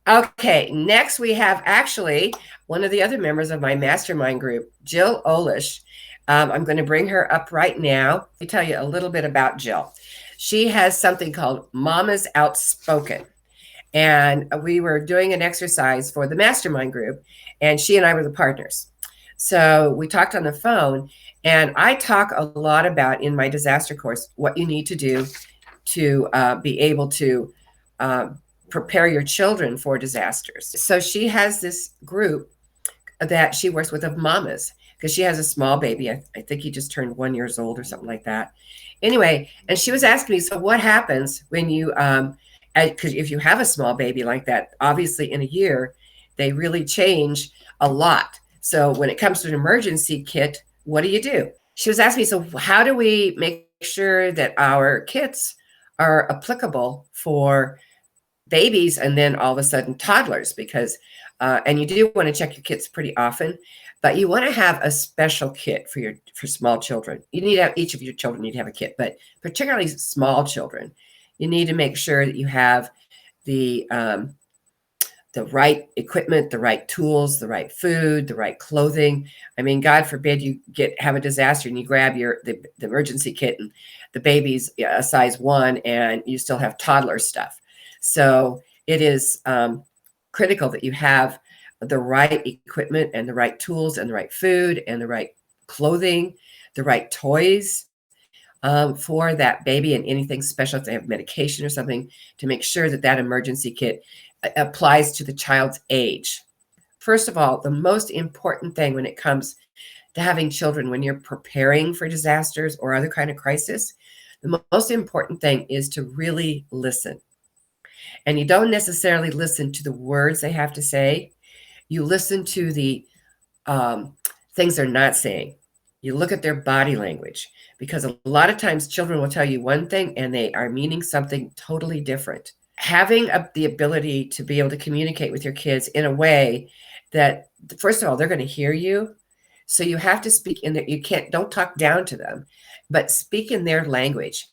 Okay, next we have actually one of the other members of my mastermind group, Jill Olish. I'm going to bring her up right now. Let me tell you a little bit about Jill. She has something called Mama's Outspoken. And we were doing an exercise for the mastermind group, and she and I were the partners. So we talked on the phone, and I talk a lot about in my disaster course what you need to do to be able to uh, prepare your children for disasters. So she has this group that she works with of mamas because she has a small baby. I think he just turned 1 year old or something like that. Anyway, and she was asking me, so what happens when you, because if you have a small baby like that, obviously in a year, they really change a lot. So when it comes to an emergency kit, what do you do? She was asking me, so how do we make sure that our kits are applicable for babies and then all of a sudden toddlers? Because and you do want to check your kits pretty often, but you want to have a special kit for small children. You need to have, each of your children need to have a kit, but particularly small children, you need to make sure that you have the right equipment, the right tools, the right food, the right clothing. I mean, God forbid you have a disaster and you grab the emergency kit and the baby's a size 1 and you still have toddler stuff. So it is critical that you have the right equipment and the right tools and the right food and the right clothing, the right toys for that baby, and anything special if they have medication or something, to make sure that that emergency kit applies to the child's age. First of all, the most important thing when it comes to having children, when you're preparing for disasters or other kind of crisis, the most important thing is to really listen. And you don't necessarily listen to the words they have to say. You listen to the things they're not saying. You look at their body language, because a lot of times children will tell you one thing and they are meaning something totally different. Having the ability to be able to communicate with your kids in a way that, first of all, they're going to hear you. So you have to speak in that. Don't talk down to them, but speak in their language.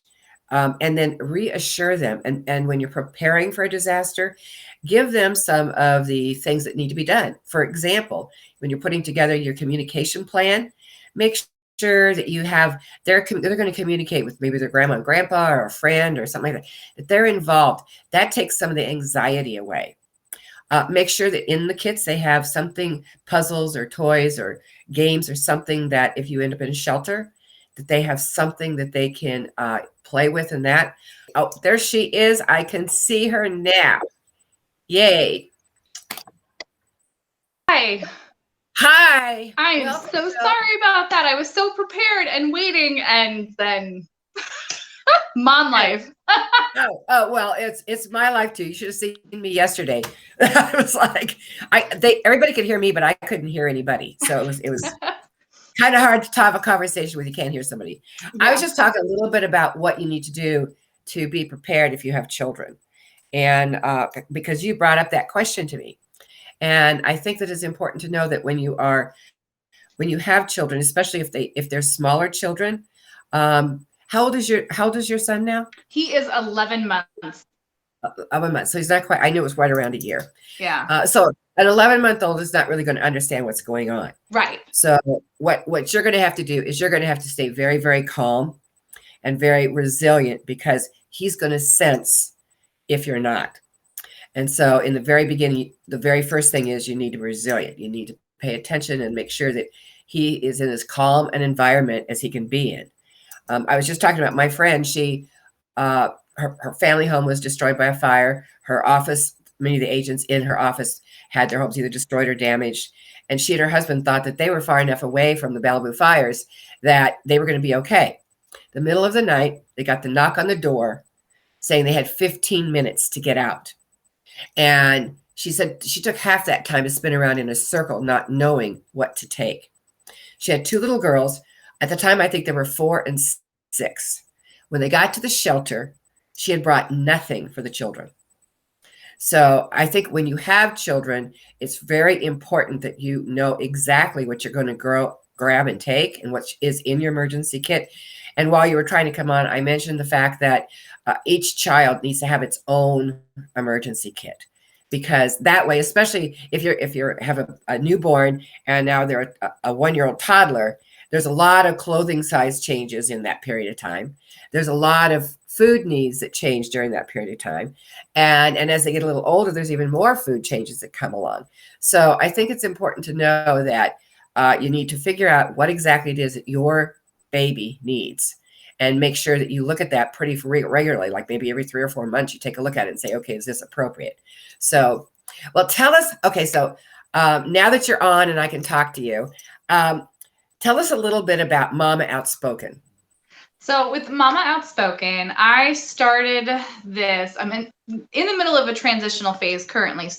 And then reassure them. And when you're preparing for a disaster, give them some of the things that need to be done. For example, when you're putting together your communication plan, make sure that you have, they're going to communicate with maybe their grandma and grandpa or a friend or something like that they're involved. That takes some of the anxiety away. Make sure that in the kits they have something, puzzles or toys or games or something, that if you end up in a shelter, that they have something that they can play with. And that, oh, there she is. I can see her now. Yay. Hi. Hi. I'm so sorry about that. I was so prepared and waiting, and then mom life. Oh, well, it's my life too. You should have seen me yesterday. I was like, everybody could hear me, but I couldn't hear anybody. So it was kind of hard to have a conversation when you can't hear somebody. Yeah. I was just talking a little bit about what you need to do to be prepared if you have children. And because you brought up that question to me. And I think that it's important to know that when you have children, especially if they're smaller children, how old is your son now? He is 11 months. 11 months. So he's not quite, I knew it was right around a year. Yeah. So an 11-month-old is not really going to understand what's going on. Right. So what you're going to have to do is you're going to have to stay very, very calm and very resilient, because he's going to sense if you're not. And so in the very beginning, the very first thing is you need to be resilient. You need to pay attention and make sure that he is in as calm an environment as he can be in. I was just talking about my friend. She, her family home was destroyed by a fire. Her office, many of the agents in her office had their homes either destroyed or damaged. And she and her husband thought that they were far enough away from the Malibu fires that they were going to be okay. The middle of the night, they got the knock on the door saying they had 15 minutes to get out. And she said she took half that time to spin around in a circle, not knowing what to take. She had 2 little girls. At the time, I think they were 4 and 6. When they got to the shelter, she had brought nothing for the children. So I think when you have children, it's very important that you know exactly what you're going to grab and take and what is in your emergency kit. And while you were trying to come on, I mentioned the fact that each child needs to have its own emergency kit. because that way, especially if you have a newborn and now they're a 1-year-old toddler, there's a lot of clothing size changes in that period of time. There's a lot of food needs that change during that period of time. And as they get a little older, there's even more food changes that come along. So I think it's important to know that you need to figure out what exactly it is that your baby needs, and make sure that you look at that pretty regularly, like maybe every 3 or 4 months, you take a look at it and say, okay, is this appropriate? So, well, tell us, okay, so now that you're on and I can talk to you, tell us a little bit about Mama Outspoken. So with Mama Outspoken, I started this, I'm in the middle of a transitional phase currently,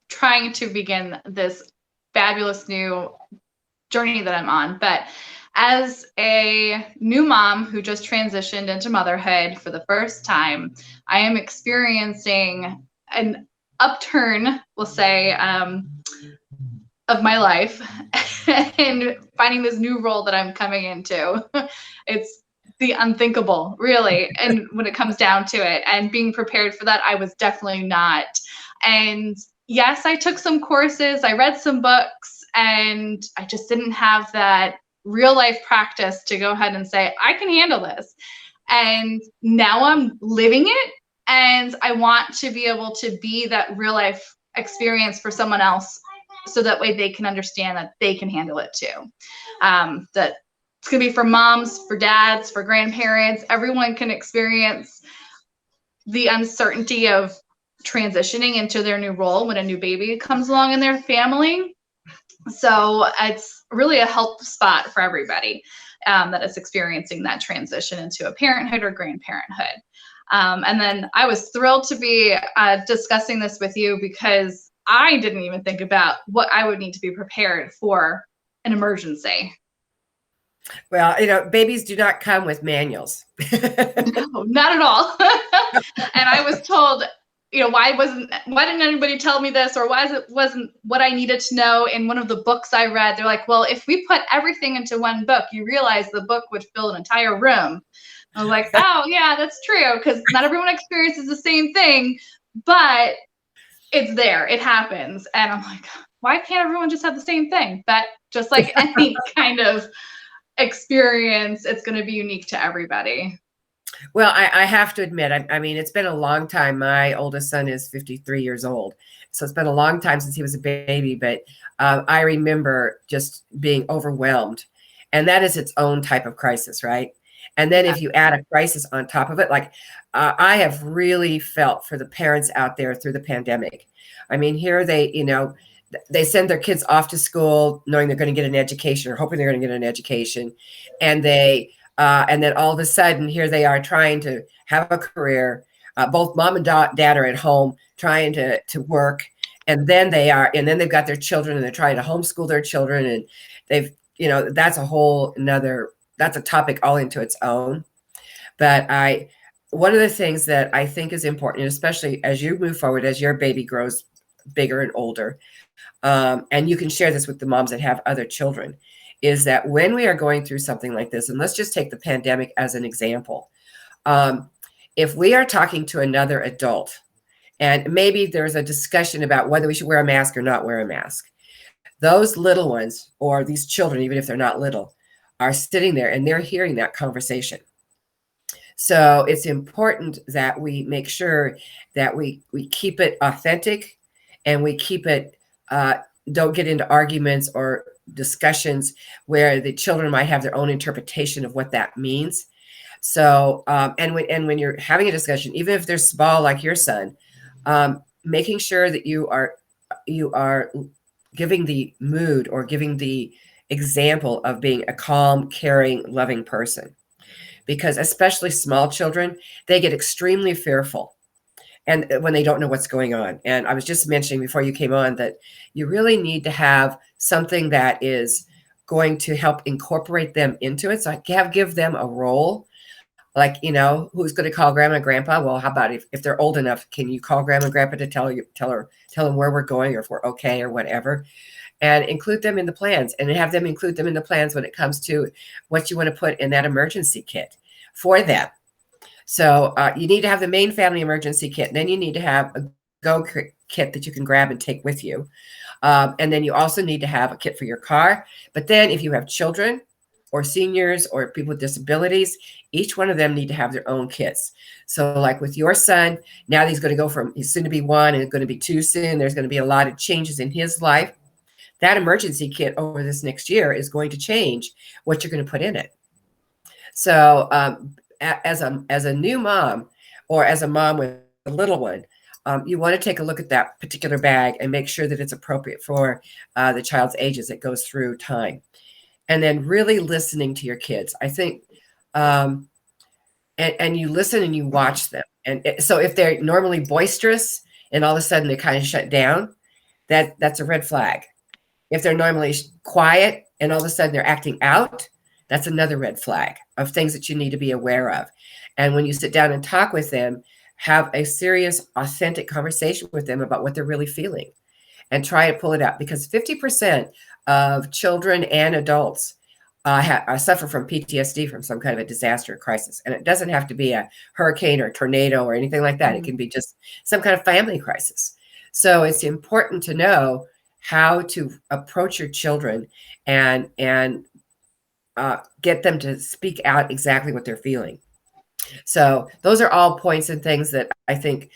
trying to begin this fabulous new journey that I'm on. But as a new mom who just transitioned into motherhood for the first time, I am experiencing an upturn, we'll say, of my life and finding this new role that I'm coming into. It's the unthinkable, really. And when it comes down to it, and being prepared for that, I was definitely not. And yes, I took some courses, I read some books, and I just didn't have that real life practice to go ahead and say, I can handle this. And now I'm living it. And I want to be able to be that real life experience for someone else, so that way they can understand that they can handle it too. That it's going to be for moms, for dads, for grandparents. Everyone can experience the uncertainty of transitioning into their new role when a new baby comes along in their family. So it's really a help spot for everybody that is experiencing that transition into a parenthood or grandparenthood. And then I was thrilled to be discussing this with you, because I didn't even think about what I would need to be prepared for an emergency. Well, babies do not come with manuals. No, not at all. And I was told, why didn't anybody tell me this, or why wasn't what I needed to know in one of the books I read? They're like, well, if we put everything into one book, you realize the book would fill an entire room. I was like, oh yeah, that's true, because not everyone experiences the same thing, but it's there, it happens. And I'm like, why can't everyone just have the same thing? But just like any kind of experience, it's going to be unique to everybody. Well, I have to admit, I mean, it's been a long time. My oldest son is 53 years old. So it's been a long time since he was a baby, but I remember just being overwhelmed. And that is its own type of crisis, right? And then if you add a crisis on top of it, like I have really felt for the parents out there through the pandemic. I mean, here they send their kids off to school knowing they're going to get an education, or hoping they're going to get an education. And then all of a sudden, here they are trying to have a career. Both mom and dad are at home trying to work. And then they've got their children, and they're trying to homeschool their children. And that's that's a topic all into its own. But one of the things that I think is important, especially as you move forward, as your baby grows bigger and older, and you can share this with the moms that have other children, is that when we are going through something like this, and let's just take the pandemic as an example, if we are talking to another adult, and maybe there's a discussion about whether we should wear a mask or not wear a mask, those little ones, or these children, even if they're not little, are sitting there and they're hearing that conversation. So it's important that we make sure that we keep it authentic, and we keep it, don't get into arguments or discussions where the children might have their own interpretation of what that means. So, and when you're having a discussion, even if they're small, like your son, making sure that you are giving the mood, or giving the example of being a calm, caring, loving person. Because especially small children, they get extremely fearful, and when they don't know what's going on. And I was just mentioning before you came on that you really need to have something that is going to help incorporate them into it. So give them a role. Like, who's going to call grandma and grandpa? Well, how about if they're old enough, can you call grandma and grandpa to tell them where we're going, or if we're okay, or whatever, and include them in the plans, and have them include them in the plans when it comes to what you want to put in that emergency kit for them. So you need to have the main family emergency kit. And then you need to have a kit that you can grab and take with you. And then you also need to have a kit for your car. But then if you have children or seniors or people with disabilities, each one of them need to have their own kits. So like with your son, now he's going to go from, he's soon to be 1 and going to be 2 soon. There's going to be a lot of changes in his life. That emergency kit over this next year is going to change what you're going to put in it. So as a new mom, or as a mom with a little one, you want to take a look at that particular bag and make sure that it's appropriate for the child's age as it goes through time. And then really listening to your kids. I think, and you listen and you watch them. And so if they're normally boisterous and all of a sudden they kind of shut down, that's a red flag. If they're normally quiet and all of a sudden they're acting out, that's another red flag of things that you need to be aware of. And when you sit down and talk with them, have a serious, authentic conversation with them about what they're really feeling and try to pull it out, because 50% of children and adults suffer from PTSD, from some kind of a disaster or crisis. And it doesn't have to be a hurricane or a tornado or anything like that. Mm-hmm. It can be just some kind of family crisis. So it's important to know how to approach your children and get them to speak out exactly what they're feeling. So those are all points and things that I think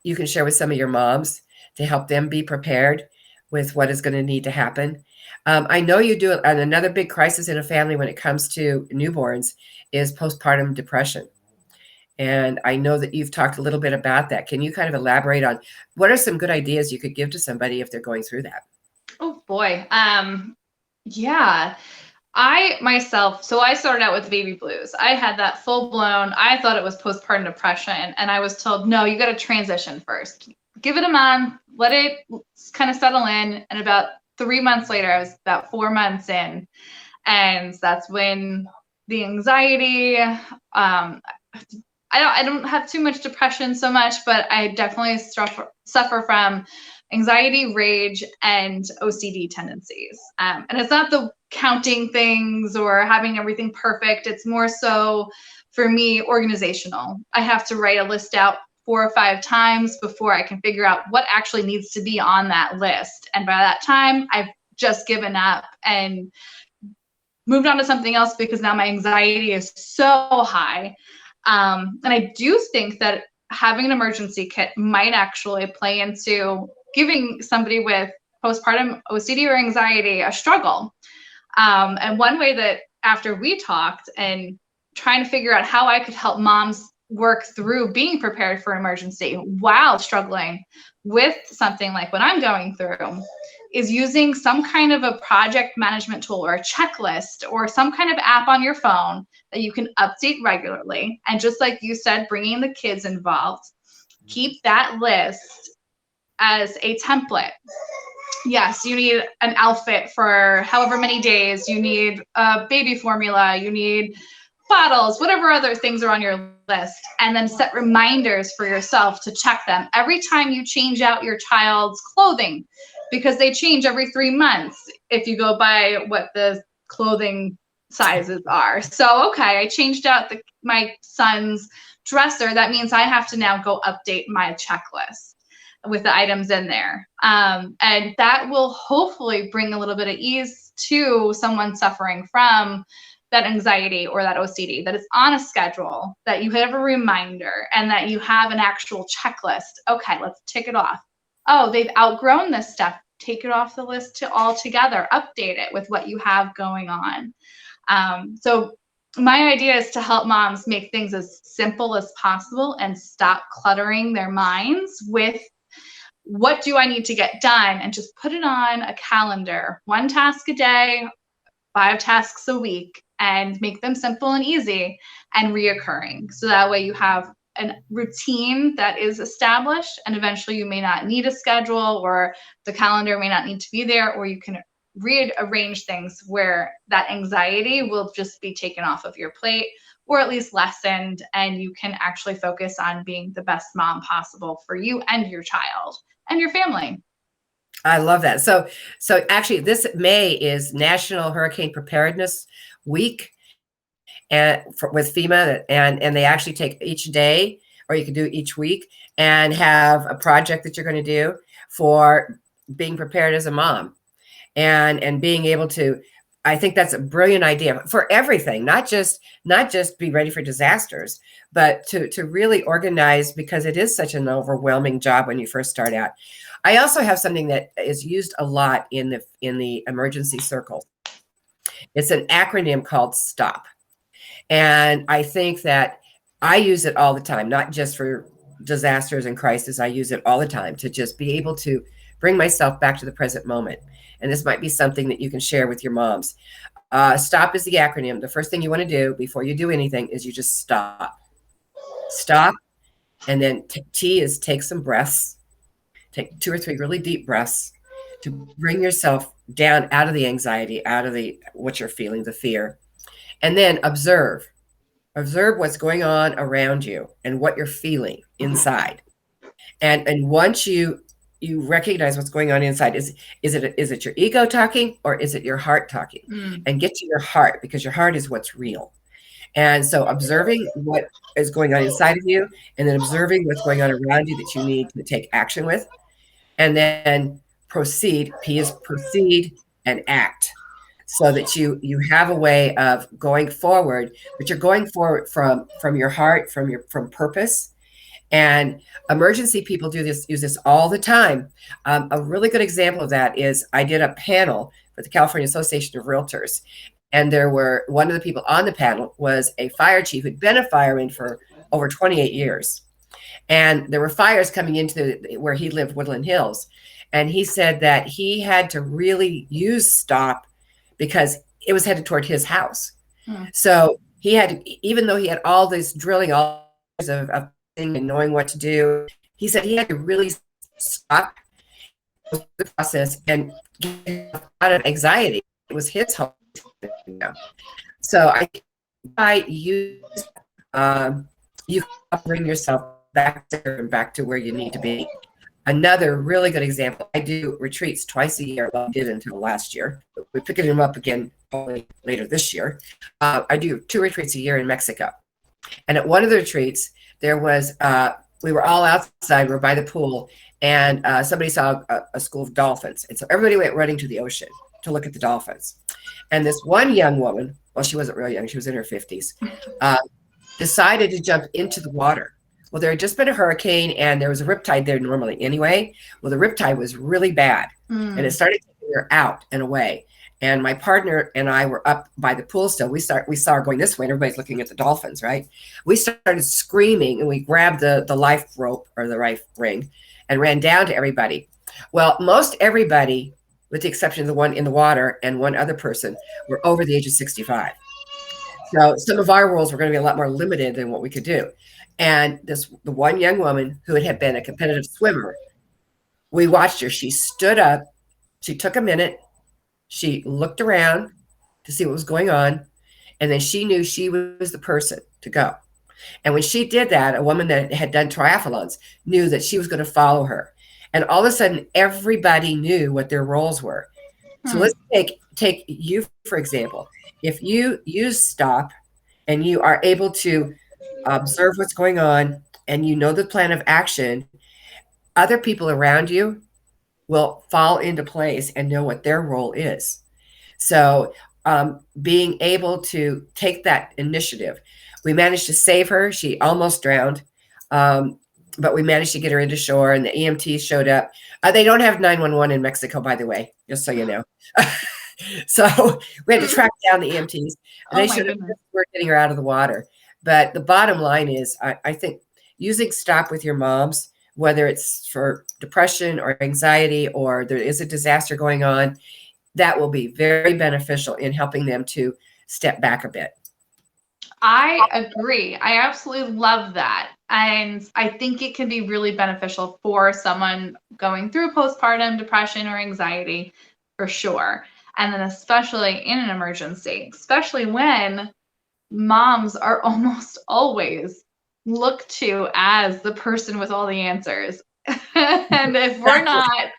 you can share with some of your moms to help them be prepared with what is going to need to happen. I know you do it, and another big crisis in a family when it comes to newborns is postpartum depression. And I know that you've talked a little bit about that. Can you kind of elaborate on what are some good ideas you could give to somebody if they're going through that? Oh boy. Yeah. I myself, so I started out with baby blues. I had that full blown, I thought it was postpartum depression. And I was told, no, you got to transition first. Give it a month, let it kind of settle in. And about 3 months later, I was about 4 months in. And that's when the anxiety, I don't have too much depression so much, but I definitely suffer from anxiety, rage, and OCD tendencies. And it's not the counting things or having everything perfect. It's more so, for me, organizational. I have to write a list out 4 or 5 times before I can figure out what actually needs to be on that list. And by that time, I've just given up and moved on to something else because now my anxiety is so high. And I do think that having an emergency kit might actually play into giving somebody with postpartum OCD or anxiety a struggle. And one way that after we talked and trying to figure out how I could help moms work through being prepared for emergency while struggling with something like what I'm going through is using some kind of a project management tool or a checklist or some kind of app on your phone that you can update regularly. And just like you said, bringing the kids involved, keep that list as a template. Yes, you need an outfit for however many days, you need a baby formula, you need bottles, whatever other things are on your list, and then set reminders for yourself to check them every time you change out your child's clothing, because they change every 3 months if you go by what the clothing sizes are. So, okay, I changed out my son's dresser. That means I have to now go update my checklist with the items in there. And that will hopefully bring a little bit of ease to someone suffering from that anxiety or that OCD, that it's on a schedule, that you have a reminder, and that you have an actual checklist. Okay, let's tick it off. Oh, they've outgrown this stuff. Take it off the list altogether. Update it with what you have going on. So my idea is to help moms make things as simple as possible and stop cluttering their minds with what do I need to get done, and just put it on a calendar, 1 task a day, 5 tasks a week, and make them simple and easy and reoccurring. So that way you have a routine that is established, and eventually you may not need a schedule, or the calendar may not need to be there, or you can rearrange things where that anxiety will just be taken off of your plate, or at least lessened, and you can actually focus on being the best mom possible for you and your child and your family. I love that. So actually this May is National Hurricane Preparedness Week, and with FEMA, and they actually take each day or you can do each week, and have a project that you're going to do for being prepared as a mom, and being able to. I think that's a brilliant idea for everything, not just be ready for disasters, but to really organize, because it is such an overwhelming job when you first start out. I also have something that is used a lot in the emergency circle. It's an acronym called STOP. And I think that I use it all the time, not just for disasters and crises. I use it all the time to just be able to bring myself back to the present moment. And this might be something that you can share with your moms. STOP is the acronym. The first thing you want to do before you do anything is you just stop. Stop. And then T is take some breaths. Take 2 or 3 really deep breaths to bring yourself down out of the anxiety, out of the what you're feeling, the fear. And then observe. Observe what's going on around you and what you're feeling inside. And once you recognize what's going on inside, is it your ego talking, or is it your heart talking? And get to your heart, because your heart is what's real. And so observing what is going on inside of you, and then observing what's going on around you that you need to take action with, and then proceed. P is proceed and act, so that you have a way of going forward, but you're going forward from your heart, from purpose. And emergency people use this all the time. A really good example of that is I did a panel for the California Association of Realtors, and one of the people on the panel was a fire chief who'd been a fireman for over 28 years. And there were fires coming into where he lived, Woodland Hills. And he said that he had to really use STOP because it was headed toward his house. So he had to, even though he had all this drilling, all of and knowing what to do, he said he had to really stop the process and get out of anxiety. It was his home. So I use you bring yourself back to where you need to be. Another really good example, I do retreats twice a year. Well, I did until last year. We're picking them up again probably later this year. I do 2 retreats a year in Mexico. And at one of the retreats, there was, we were all outside, we're by the pool, and somebody saw a school of dolphins. And so everybody went running to the ocean to look at the dolphins. And this one young woman, well, she wasn't really young, she was in her 50s, decided to jump into the water. Well, there had just been a hurricane, and there was a riptide there normally anyway. Well, the riptide was really bad, and it started taking her out and away. And my partner and I were up by the pool still. We saw her going this way, and everybody's looking at the dolphins, right? We started screaming, and we grabbed the life rope or the life ring and ran down to everybody. Well, most everybody, with the exception of the one in the water and one other person, were over the age of 65. So some of our rules were going to be a lot more limited than what we could do. And the one young woman who had been a competitive swimmer, we watched her. She stood up. She took a minute. She looked around to see what was going on. And then she knew she was the person to go. And when she did that, a woman that had done triathlons knew that she was going to follow her. And all of a sudden, everybody knew what their roles were. So let's take you, for example. If you use STOP and you are able to observe what's going on and you know the plan of action, other people around you will fall into place and know what their role is. So being able to take that initiative. We managed to save her. She almost drowned, but we managed to get her into shore, and the EMTs showed up. They don't have 911 in Mexico, by the way, just so you know. So we had to track down the EMTs, and they showed up. We're getting her out of the water. But the bottom line is, I think using STOP with your moms, whether it's for depression or anxiety, or there is a disaster going on, that will be very beneficial in helping them to step back a bit. I agree. I absolutely love that. And I think it can be really beneficial for someone going through postpartum depression or anxiety, for sure. And then especially in an emergency, especially when moms are almost always looked to as the person with all the answers. And if we're not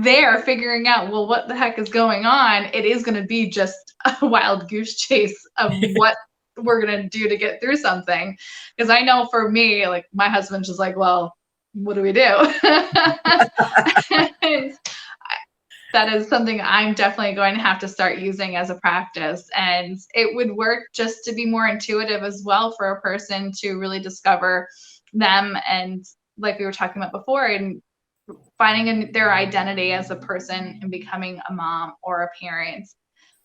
there figuring out, well, what the heck is going on, it is going to be just a wild goose chase of what we're going to do to get through something. Because I know for me, like my husband's just like, well, what do we do? And that is something I'm definitely going to have to start using as a practice. And it would work just to be more intuitive as well for a person to really discover them. And like we were talking about before, and finding their identity as a person and becoming a mom or a parent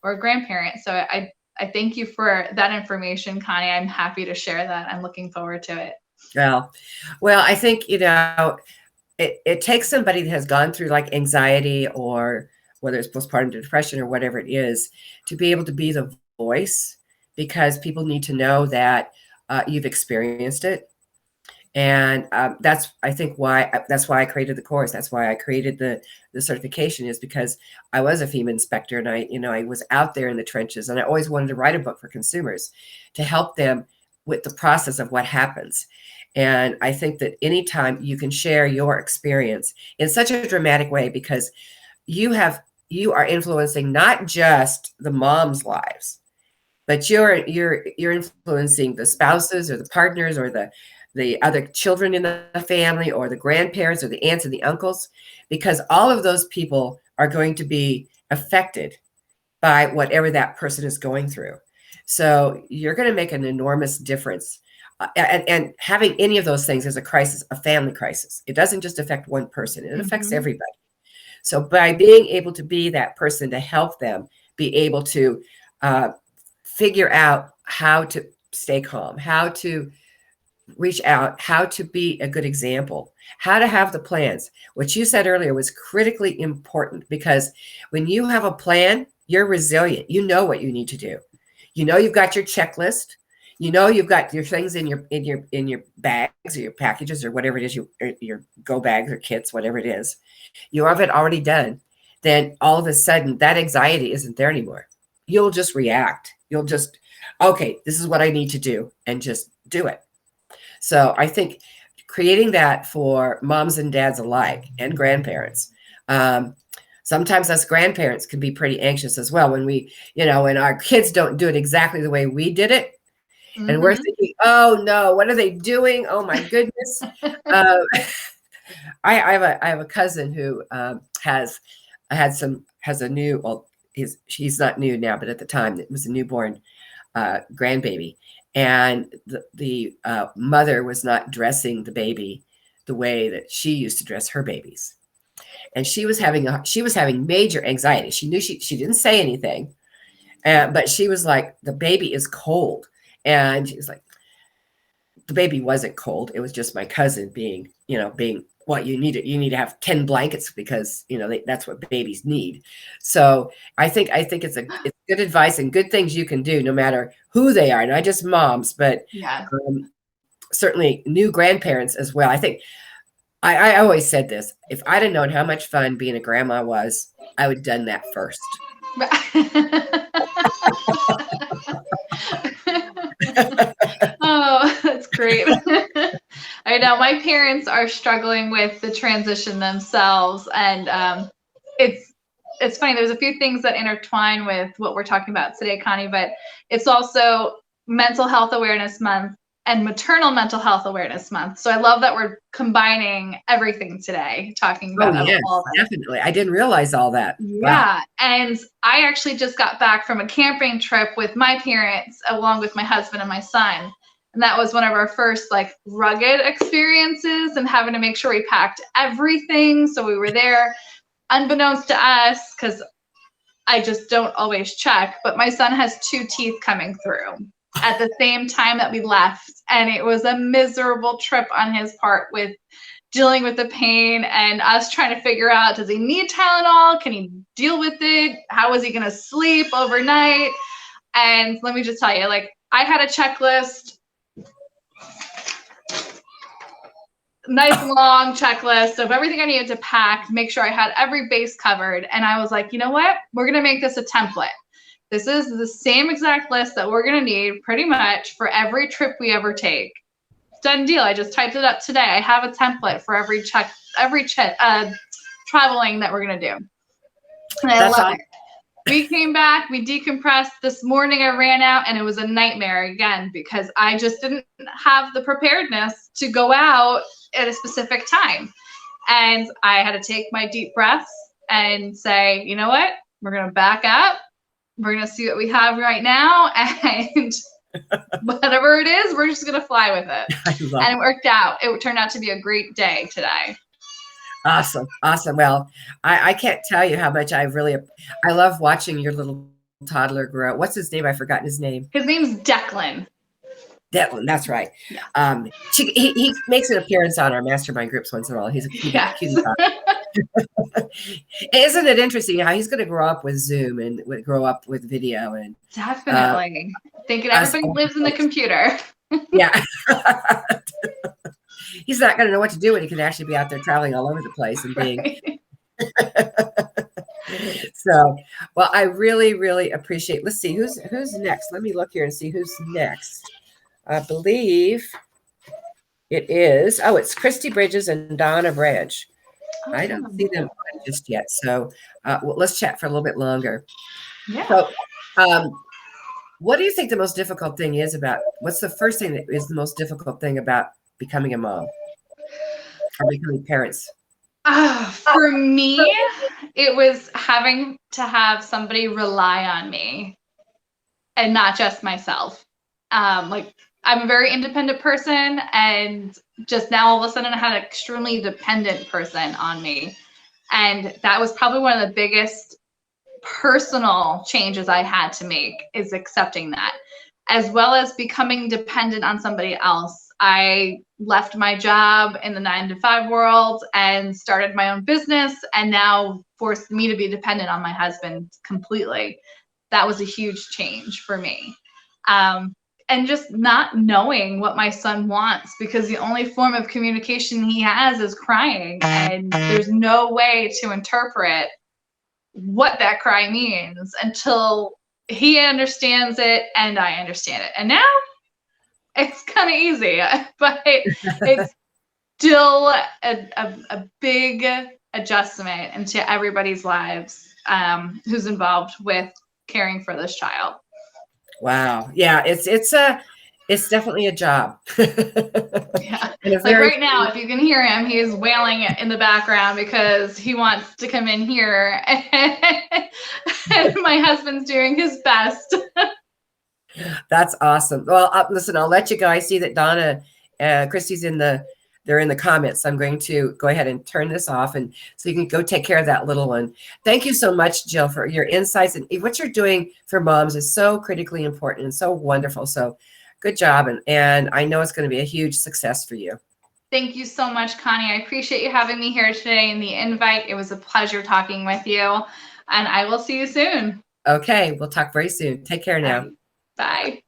or a grandparent. So I thank you for that information, Coni. I'm happy to share that. I'm looking forward to it. Well, I think, it takes somebody that has gone through like anxiety, or whether it's postpartum depression or whatever it is, to be able to be the voice, because people need to know that you've experienced it. And that's why I created the course. That's why I created the certification, is because I was a FEMA inspector, and I was out there in the trenches, and I always wanted to write a book for consumers to help them with the process of what happens. And I think that anytime you can share your experience in such a dramatic way, because you are influencing not just the moms' lives, but you're influencing the spouses or the partners or the other children in the family, or the grandparents or the aunts and the uncles, because all of those people are going to be affected by whatever that person is going through. So you're going to make an enormous difference. And having any of those things is a crisis, a family crisis. It doesn't just affect one person, it affects everybody. So by being able to be that person to help them be able to figure out how to stay calm, how to reach out, how to be a good example, how to have the plans. What you said earlier was critically important, because when you have a plan, you're resilient. You know what you need to do. You know you've got your checklist. You know you've got your things in your bags or your packages or whatever it is, your go bags or kits, whatever it is. You have it already done. Then all of a sudden that anxiety isn't there anymore. You'll just react. You'll just, okay, this is what I need to do, and just do it. So I think creating that for moms and dads alike, and grandparents. Sometimes us grandparents can be pretty anxious as well when when our kids don't do it exactly the way we did it. And we're thinking, oh no, what are they doing? Oh my goodness. I have a cousin who has a new, well, he's not new now, but at the time it was a newborn grandbaby. And the mother was not dressing the baby the way that she used to dress her babies. And she was having major anxiety. She knew she didn't say anything, but she was like, the baby is cold. And she was like, the baby wasn't cold. It was just my cousin being what you need. You need to have 10 blankets because, that's what babies need. So I think it's good advice and good things you can do no matter who they are, not just moms, but certainly new grandparents as well. I think I always said this: if I'd have known how much fun being a grandma was, I would have done that first. Oh, that's great. I know my parents are struggling with the transition themselves, and it's funny. There's a few things that intertwine with what we're talking about today, Coni, but it's also Mental Health Awareness Month and Maternal Mental Health Awareness Month. So I love that we're combining everything today, talking about yes, all that. Definitely. I didn't realize all that. Yeah. Wow. And I actually just got back from a camping trip with my parents, along with my husband and my son. And that was one of our first rugged experiences, and having to make sure we packed everything. So we were there unbeknownst to us, because I just don't always check, but my son has 2 teeth coming through at the same time that we left. And it was a miserable trip on his part, with dealing with the pain and us trying to figure out, does he need Tylenol? Can he deal with it? How is he going to sleep overnight? And let me just tell you, I had a checklist, nice long checklist of everything I needed to pack, make sure I had every base covered. And I was like, you know what? We're going to make this a template. This is the same exact list that we're going to need pretty much for every trip we ever take. Done deal. I just typed it up today. I have a template for every traveling that we're going to do. And I love it. We came back, we decompressed. This morning I ran out and it was a nightmare again because I just didn't have the preparedness to go out at a specific time. And I had to take my deep breaths and say, you know what? We're going to back up. We're going to see what we have right now. And whatever it is, we're just going to fly with it. And it worked out. It turned out to be a great day today. Awesome. Awesome. Well, I can't tell you how much I love watching your little toddler grow. What's his name? I've forgotten his name. His name's Declan. Declan, that's right. Yeah. He makes an appearance on our mastermind groups once in a while. He's a cutie dog. Isn't it interesting how he's going to grow up with Zoom and grow up with video? And definitely. Thinking everybody lives in the computer. Yeah. He's not going to know what to do when he can actually be out there traveling all over the place and being. So, well, I really, really appreciate. Let's see who's next. Let me look here and see who's next. I believe it is. Oh, it's Christy Bridges and Donna Branch. Oh. I don't see them just yet. So let's chat for a little bit longer. Yeah. So, what do you think the most difficult thing is about? What's the first thing that is the most difficult thing about becoming a mom or becoming parents? For me, it was having to have somebody rely on me and not just myself. Like, I'm a very independent person, and just now all of a sudden I had an extremely dependent person on me. And that was probably one of the biggest personal changes I had to make, is accepting that, as well as becoming dependent on somebody else. I left my job in the 9-to-5 world and started my own business, and now forced me to be dependent on my husband completely. That was a huge change for me. And just not knowing what my son wants, because the only form of communication he has is crying, and there's no way to interpret what that cry means until he understands it and I understand it. And now it's kind of easy, but it's still a big adjustment into everybody's lives who's involved with caring for this child. Wow. Yeah, it's definitely a job. Yeah. Like right now, if you can hear him, he's wailing in the background because he wants to come in here, and my husband's doing his best. That's awesome. Well, listen, I'll let you guys see that Donna, Christy's they're in the comments. I'm going to go ahead and turn this off, and so you can go take care of that little one. Thank you so much, Jill, for your insights, and what you're doing for moms is so critically important and so wonderful. So good job. And I know it's going to be a huge success for you. Thank you so much, Connie. I appreciate you having me here today and the invite. It was a pleasure talking with you, and I will see you soon. Okay. We'll talk very soon. Take care now. Bye.